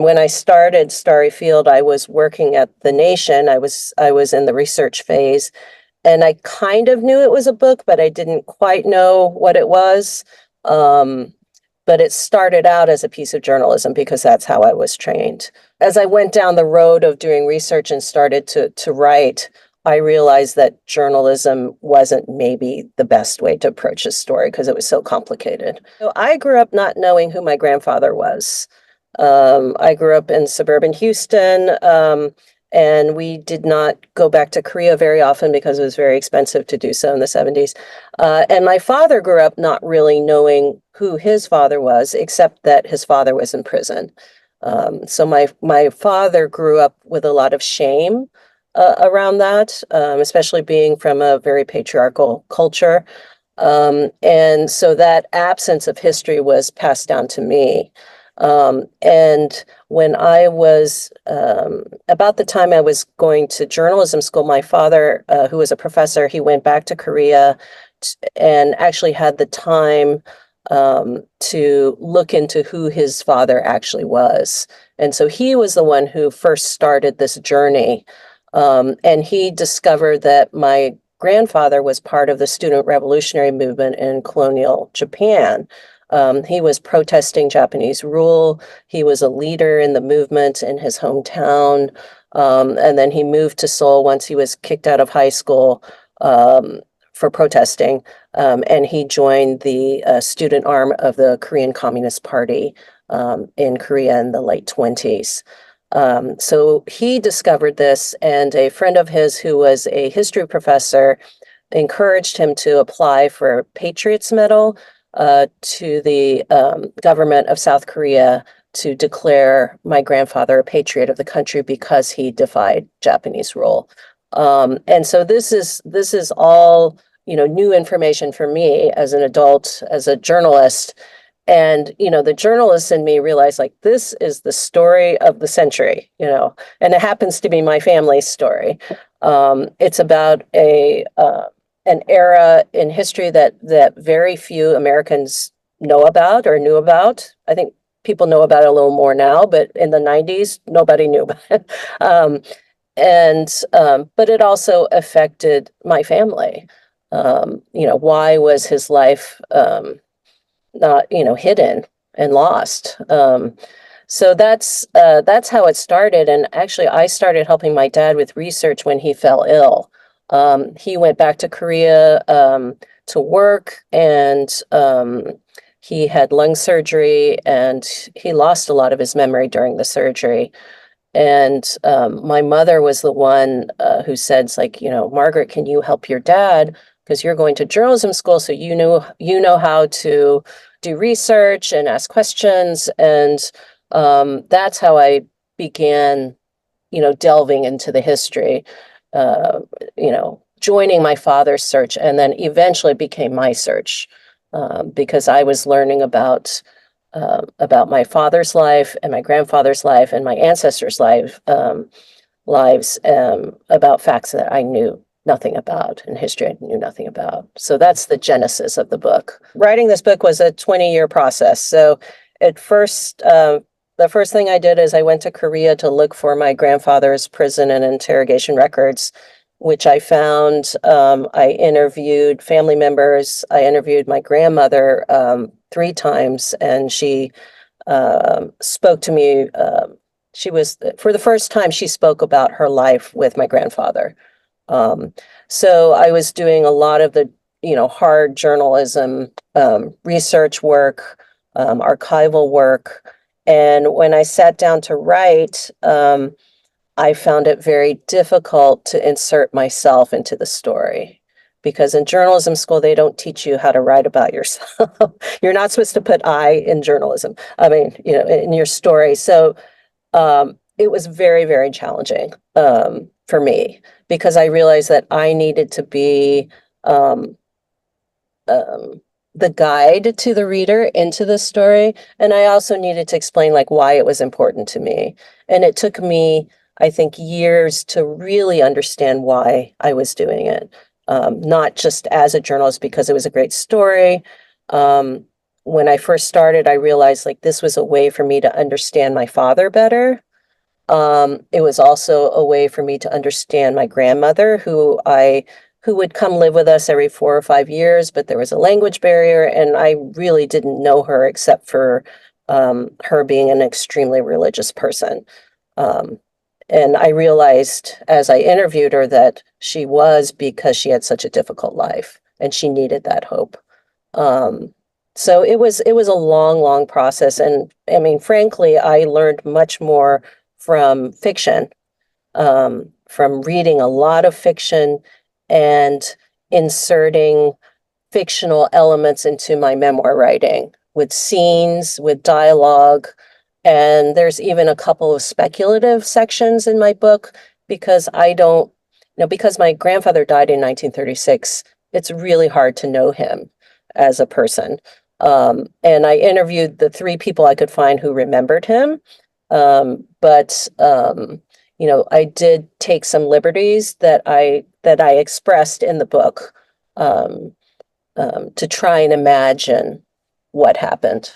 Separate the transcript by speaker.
Speaker 1: When I started Starry Field, I was working at The Nation. I was in the research phase, and I kind of knew it was a book, but I didn't quite know what it was. Um, but it started out as a piece of journalism because that's how I was trained. As I went down the road of doing research and started to write, I realized that journalism wasn't maybe the best way to approach a story because it was so complicated. So I grew up not knowing who my grandfather was. I grew up in suburban Houston, and we did not go back to Korea very often because it was very expensive to do so in the 70s. And my father grew up not really knowing who his father was, except that his father was in prison. So my father grew up with a lot of shame around that, especially being from a very patriarchal culture. And so that absence of history was passed down to me. And when I was about the time I was going to journalism school, my father, who was a professor, he went back to Korea and actually had the time to look into who his father actually was. And so he was the one who first started this journey. And he discovered that my grandfather was part of the student revolutionary movement in colonial Japan. He was protesting Japanese rule. He was a leader in the movement in his hometown. And then he moved to Seoul once he was kicked out of high school for protesting. And he joined the student arm of the Korean Communist Party in Korea in the late 20s. So he discovered this, and a friend of his who was a history professor encouraged him to apply for a Patriots Medal to the government of South Korea to declare my grandfather a patriot of the country because he defied Japanese rule. And so this is all, new information for me as an adult, as a journalist. And, the journalist in me realized, like, this is the story of the century, and it happens to be my family's story. It's about an era in history that very few Americans know about or knew about. I think people know about it a little more now, but in the 90s, nobody knew about it. But it also affected my family. Why was his life not, hidden and lost? So that's how it started. And actually, I started helping my dad with research when he fell ill. He went back to Korea to work, and he had lung surgery, and he lost a lot of his memory during the surgery. And my mother was the one who said, it's like, Margaret, can you help your dad? Because you're going to journalism school, so you know how to do research and ask questions. And that's how I began, delving into the history, joining my father's search, and then eventually became my search, because I was learning about my father's life and my grandfather's life and my ancestors' lives, about facts that I knew nothing about, and history I knew nothing about. So that's the genesis of the book. Writing this book was a 20-year process. So at first, the first thing I did is I went to Korea to look for my grandfather's prison and interrogation records, which I found. I interviewed family members. I interviewed my grandmother 3 times, and she spoke to me. For the first time, she spoke about her life with my grandfather. So I was doing a lot of the, hard journalism, research work, archival work. And when I sat down to write, I found it very difficult to insert myself into the story, because in journalism school, they don't teach you how to write about yourself. You're not supposed to put I in journalism. I mean, in your story. So it was very, very challenging for me, because I realized that I needed to be the guide to the reader into the story. And I also needed to explain, like, why it was important to me. And it took me, I think, years to really understand why I was doing it. Not just as a journalist because it was a great story, when I first started, I realized like this was a way for me to understand my father better. It was also a way for me to understand my grandmother, who would come live with us every 4 or 5 years, but there was a language barrier, and I really didn't know her except for her being an extremely religious person. Um, and I realized as I interviewed her that she was because she had such a difficult life and she needed that hope. Um, so it was a long, long process. And I mean, frankly, I learned much more from fiction, from reading a lot of fiction and inserting fictional elements into my memoir writing with scenes, with dialogue. And there's even a couple of speculative sections in my book because I don't, because my grandfather died in 1936, it's really hard to know him as a person. And I interviewed the three people I could find who remembered him. But I did take some liberties that I expressed in the book. To try and imagine what happened.